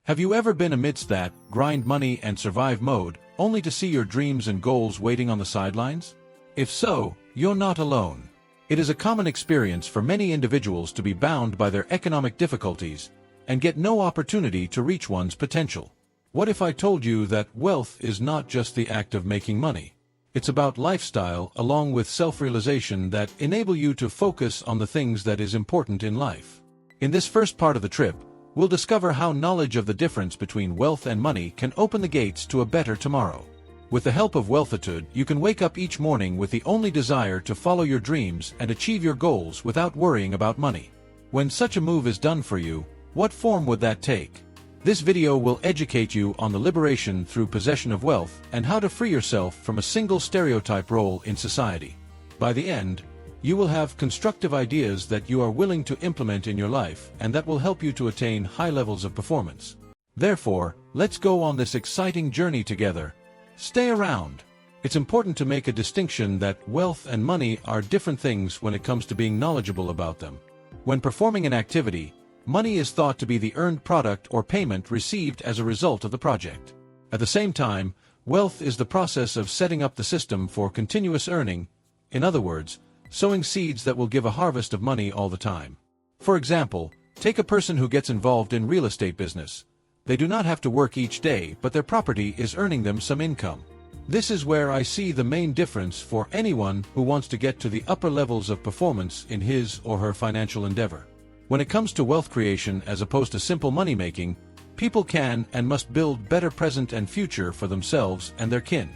Have you ever been amidst that grind money and survive mode, only to see your dreams and goals waiting on the sidelines? If so, you're not alone. It is a common experience for many individuals to be bound by their economic difficulties and get no opportunity to reach one's potential. What if I told you that wealth is not just the act of making money? It's about lifestyle along with self-realization that enable you to focus on the things that is important in life. In this first part of the trip, we'll discover how knowledge of the difference between wealth and money can open the gates to a better tomorrow. With the help of Wealthitude, you can wake up each morning with the only desire to follow your dreams and achieve your goals without worrying about money. When such a move is done for you, what form would that take? This video will educate you on the liberation through possession of wealth and how to free yourself from a single stereotype role in society. By the end, you will have constructive ideas that you are willing to implement in your life and that will help you to attain high levels of performance. Therefore, let's go on this exciting journey together. Stay around. It's important to make a distinction that wealth and money are different things when it comes to being knowledgeable about them. When performing an activity, money is thought to be the earned product or payment received as a result of the project. At the same time, wealth is the process of setting up the system for continuous earning. In other words, sowing seeds that will give a harvest of money all the time. For example, take a person who gets involved in real estate business. They do not have to work each day, but their property is earning them some income. This is where I see the main difference for anyone who wants to get to the upper levels of performance in his or her financial endeavor. When it comes to wealth creation as opposed to simple money making, people can and must build better present and future for themselves and their kin.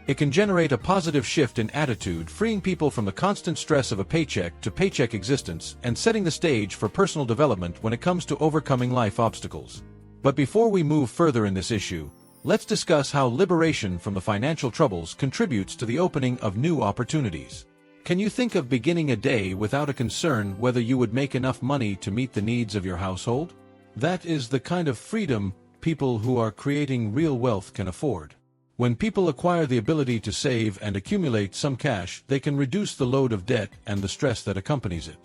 It can generate a positive shift in attitude, freeing people from the constant stress of a paycheck-to-paycheck existence and setting the stage for personal development when it comes to overcoming life obstacles. But before we move further in this issue, let's discuss how liberation from the financial troubles contributes to the opening of new opportunities. Can you think of beginning a day without a concern whether you would make enough money to meet the needs of your household? That is the kind of freedom people who are creating real wealth can afford. When people acquire the ability to save and accumulate some cash, they can reduce the load of debt and the stress that accompanies it.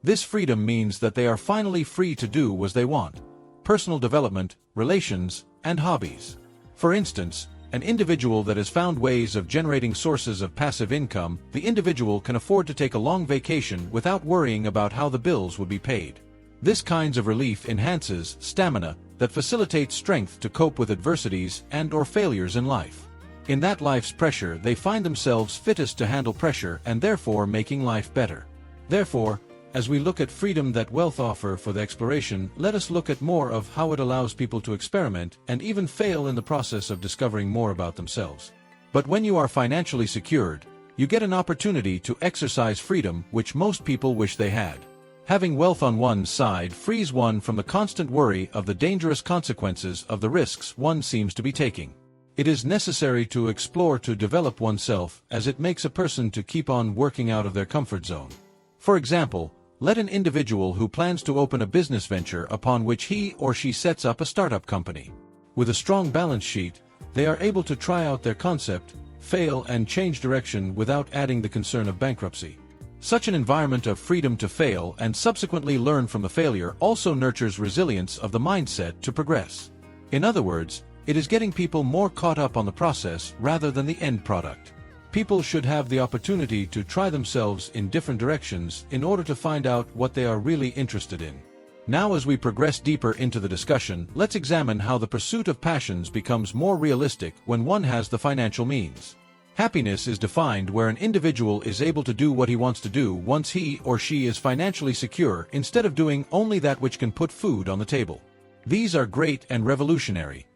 This freedom means that they are finally free to do what they want: personal development, relations, and hobbies. For instance, an individual that has found ways of generating sources of passive income, the individual can afford to take a long vacation without worrying about how the bills would be paid. This kind of relief enhances stamina that facilitates strength to cope with adversities and/or failures in life. In that life's pressure, they find themselves fittest to handle pressure and therefore making life better. Therefore, as we look at freedom that wealth offers for the exploration, let us look at more of how it allows people to experiment and even fail in the process of discovering more about themselves. But when you are financially secured, you get an opportunity to exercise freedom which most people wish they had. Having wealth on one's side frees one from the constant worry of the dangerous consequences of the risks one seems to be taking. It is necessary to explore to develop oneself, as it makes a person to keep on working out of their comfort zone. For example, let an individual who plans to open a business venture upon which he or she sets up a startup company. With a strong balance sheet, they are able to try out their concept, fail and change direction without adding the concern of bankruptcy. Such an environment of freedom to fail and subsequently learn from the failure also nurtures resilience of the mindset to progress. In other words, it is getting people more caught up on the process rather than the end product. People should have the opportunity to try themselves in different directions in order to find out what they are really interested in. Now, as we progress deeper into the discussion, let's examine how the pursuit of passions becomes more realistic when one has the financial means. Happiness is defined where an individual is able to do what he wants to do once he or she is financially secure, instead of doing only that which can put food on the table. These are great and revolutionary.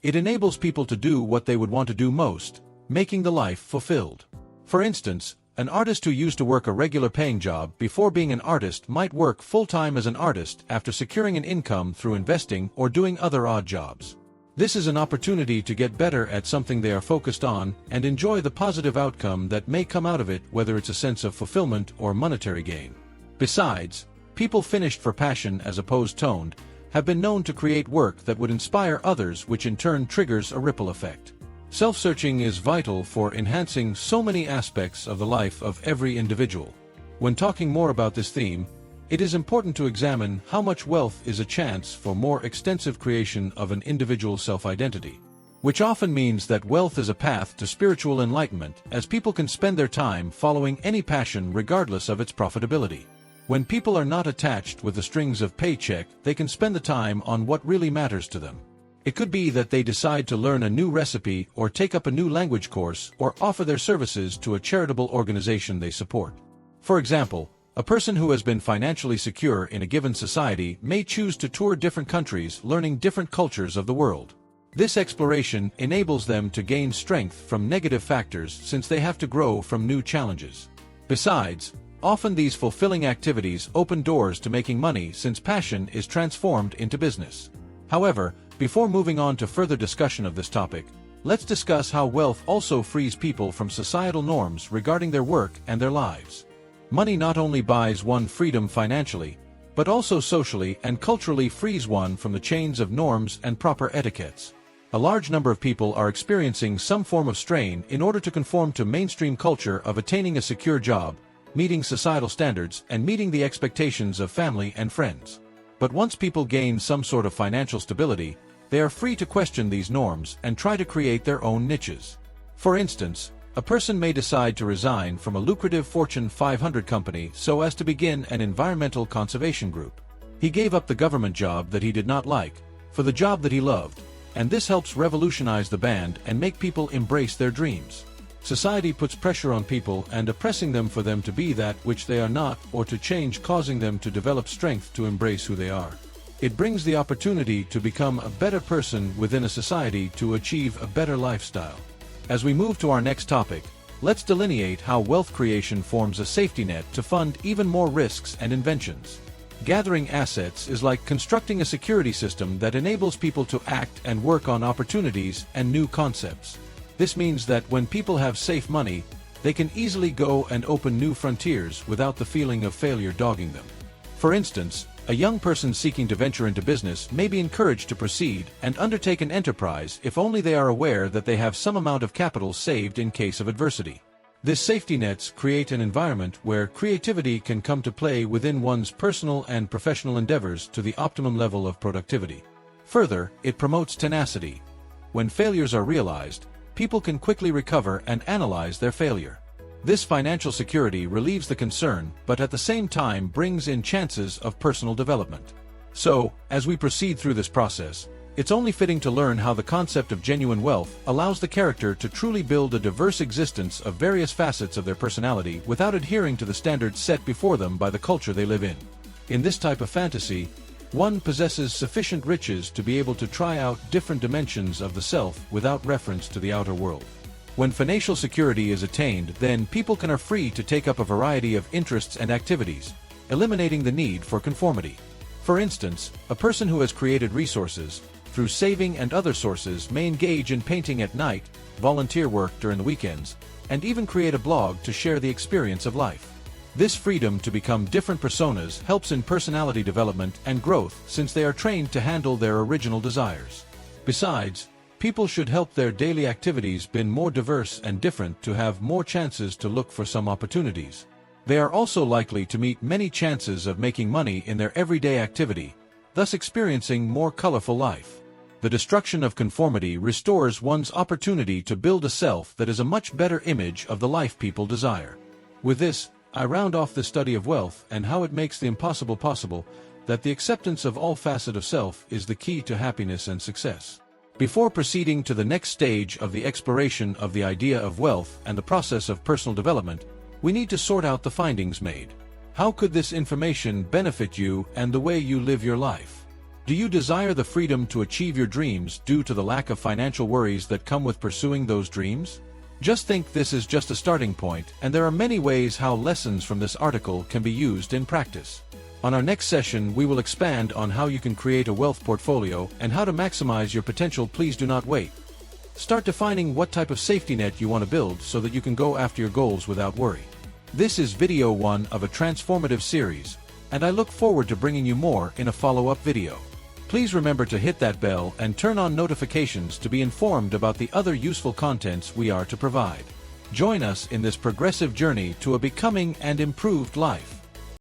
It enables people to do what they would want to do most, making the life fulfilled. For instance, an artist who used to work a regular paying job before being an artist might work full-time as an artist after securing an income through investing or doing other odd jobs. This is an opportunity to get better at something they are focused on and enjoy the positive outcome that may come out of it, whether it's a sense of fulfillment or monetary gain. Besides, people finished for passion as opposed toned have been known to create work that would inspire others, which in turn triggers a ripple effect. Self-searching is vital for enhancing so many aspects of the life of every individual. When talking more about this theme, it is important to examine how much wealth is a chance for more extensive creation of an individual's self-identity, which often means that wealth is a path to spiritual enlightenment, as people can spend their time following any passion regardless of its profitability. When people are not attached with the strings of paycheck, they can spend the time on what really matters to them. It could be that they decide to learn a new recipe or take up a new language course or offer their services to a charitable organization they support. For example, a person who has been financially secure in a given society may choose to tour different countries, learning different cultures of the world. This exploration enables them to gain strength from negative factors since they have to grow from new challenges. Besides, often these fulfilling activities open doors to making money since passion is transformed into business. However, before moving on to further discussion of this topic, let's discuss how wealth also frees people from societal norms regarding their work and their lives. Money not only buys one freedom financially, but also socially and culturally frees one from the chains of norms and proper etiquettes. A large number of people are experiencing some form of strain in order to conform to mainstream culture of attaining a secure job, meeting societal standards, and meeting the expectations of family and friends. But once people gain some sort of financial stability, they are free to question these norms and try to create their own niches. For instance, a person may decide to resign from a lucrative Fortune 500 company so as to begin an environmental conservation group. He gave up the government job that he did not like for the job that he loved, and this helps revolutionize the band and make people embrace their dreams. Society puts pressure on people and oppressing them for them to be that which they are not or to change, causing them to develop strength to embrace who they are. It brings the opportunity to become a better person within a society to achieve a better lifestyle. As we move to our next topic, let's delineate how wealth creation forms a safety net to fund even more risks and inventions. Gathering assets is like constructing a security system that enables people to act and work on opportunities and new concepts. This means that when people have safe money, they can easily go and open new frontiers without the feeling of failure dogging them. For instance, a young person seeking to venture into business may be encouraged to proceed and undertake an enterprise if only they are aware that they have some amount of capital saved in case of adversity. This safety nets create an environment where creativity can come to play within one's personal and professional endeavors to the optimum level of productivity. Further, it promotes tenacity. When failures are realized, people can quickly recover and analyze their failure. This financial security relieves the concern, but at the same time brings in chances of personal development. So, as we proceed through this process, it's only fitting to learn how the concept of genuine wealth allows the character to truly build a diverse existence of various facets of their personality without adhering to the standards set before them by the culture they live in. In this type of fantasy, one possesses sufficient riches to be able to try out different dimensions of the self without reference to the outer world. When financial security is attained, then people are free to take up a variety of interests and activities, eliminating the need for conformity. For instance, a person who has created resources through saving and other sources may engage in painting at night, volunteer work during the weekends, and even create a blog to share the experience of life. This freedom to become different personas helps in personality development and growth since they are trained to handle their original desires. Besides, people should help their daily activities be more diverse and different to have more chances to look for some opportunities. They are also likely to meet many chances of making money in their everyday activity, thus experiencing more colorful life. The destruction of conformity restores one's opportunity to build a self that is a much better image of the life people desire. With this, I round off the study of wealth and how it makes the impossible possible, that the acceptance of all facets of self is the key to happiness and success. Before proceeding to the next stage of the exploration of the idea of wealth and the process of personal development, we need to sort out the findings made. How could this information benefit you and the way you live your life? Do you desire the freedom to achieve your dreams due to the lack of financial worries that come with pursuing those dreams? Just think this is just a starting point, and there are many ways how lessons from this article can be used in practice. On our next session, we will expand on how you can create a wealth portfolio and how to maximize your potential. Please do not wait. Start defining what type of safety net you want to build so that you can go after your goals without worry. This is video 1 of a transformative series, and I look forward to bringing you more in a follow-up video. Please remember to hit that bell and turn on notifications to be informed about the other useful contents we are to provide. Join us in this progressive journey to a becoming and improved life.